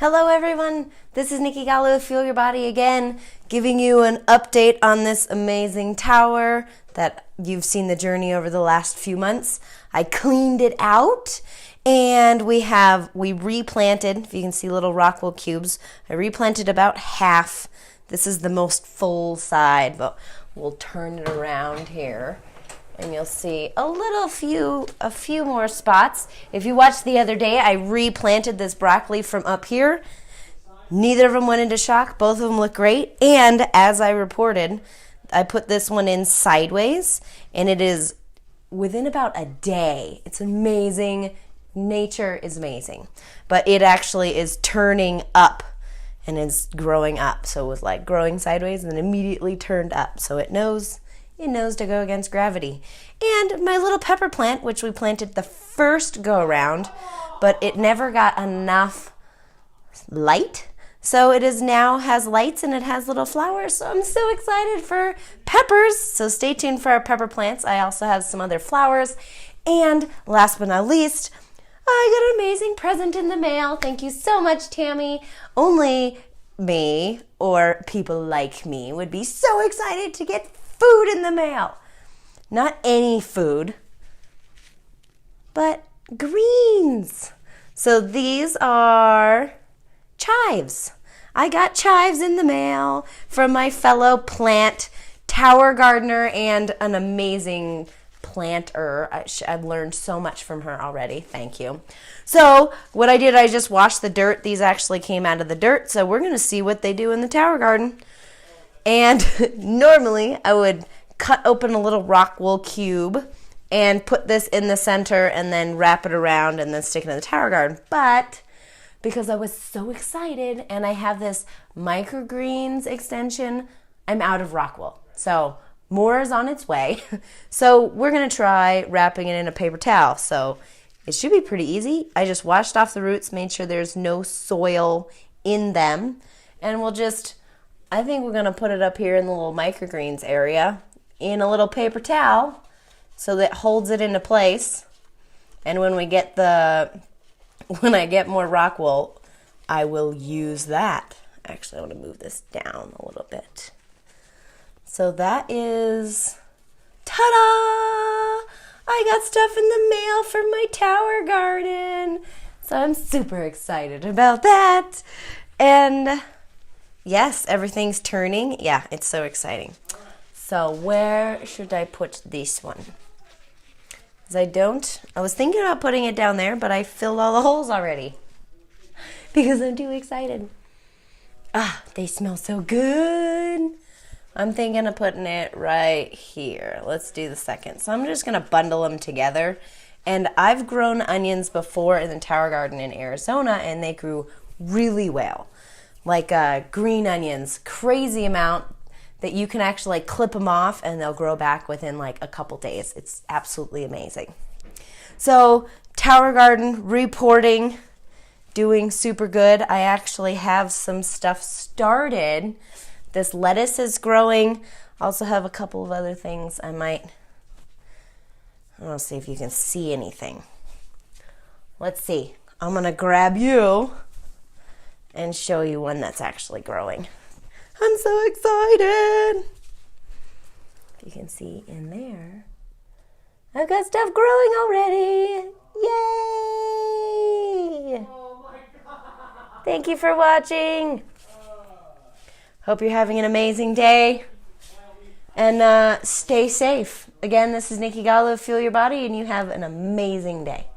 Hello everyone, this is Nikki Golly with Fuel Your Body again, giving you an update on this amazing tower that you've seen the journey over the last few months. I cleaned it out and we replanted, if you can see little rock wool cubes, I replanted about half. This is the most full side, but we'll turn it around here. And you'll see a few more spots. If you watched the other day, I replanted this broccoli from up here. Neither of them went into shock. Both of them look great. And as I reported, I put this one in sideways, and it is within about a day. It's amazing. Nature is amazing. But it actually is turning up and is growing up. So it was like growing sideways and then immediately turned up. So it knows to go against gravity. And my little pepper plant, which we planted the first go around, but it never got enough light. So it is now has lights and it has little flowers. So I'm so excited for peppers. So stay tuned for our pepper plants. I also have some other flowers. And last but not least, I got an amazing present in the mail. Thank you so much, Tammy. Only me or people like me would be so excited to get food in the mail. Not any food, but greens. So these are chives. I got chives in the mail from my fellow plant tower gardener and an amazing planter. I've learned so much from her already. Thank you. So what I did, I just washed the dirt. These actually came out of the dirt. So we're going to see what they do in the tower garden. And normally I would cut open a little rock wool cube and put this in the center and then wrap it around and then stick it in the tower garden. But because I was so excited and I have this microgreens extension, I'm out of rock wool. So more is on its way. So we're going to try wrapping it in a paper towel. So it should be pretty easy. I just washed off the roots, made sure there's no soil in them, and I think we're going to put it up here in the little microgreens area in a little paper towel so that holds it into place. And when I get more rock wool, I will use that. Actually, I want to move this down a little bit. So that is, ta-da! I got stuff in the mail for my tower garden. So I'm super excited about that. And yes, everything's turning. Yeah, it's so exciting. So where should I put this one? I was thinking about putting it down there, but I filled all the holes already because I'm too excited. They smell so good. I'm thinking of putting it right here. Let's do the second. So I'm just going to bundle them together. And I've grown onions before in the tower garden in Arizona, and they grew really well. Like green onions, crazy amount that you can actually clip them off and they'll grow back within like a couple days. It's absolutely amazing. So tower garden reporting, doing super good. I actually have some stuff started. This lettuce is growing. I also have a couple of other things I want to see if you can see anything. Let's see. I'm going to grab you and show you one that's actually growing. I'm so excited. If you can see in there, I've got stuff growing already. Yay! Oh my God. Thank you for watching. Hope you're having an amazing day. And stay safe. Again, this is Nikki Golly of Fuel Your Body, and you have an amazing day.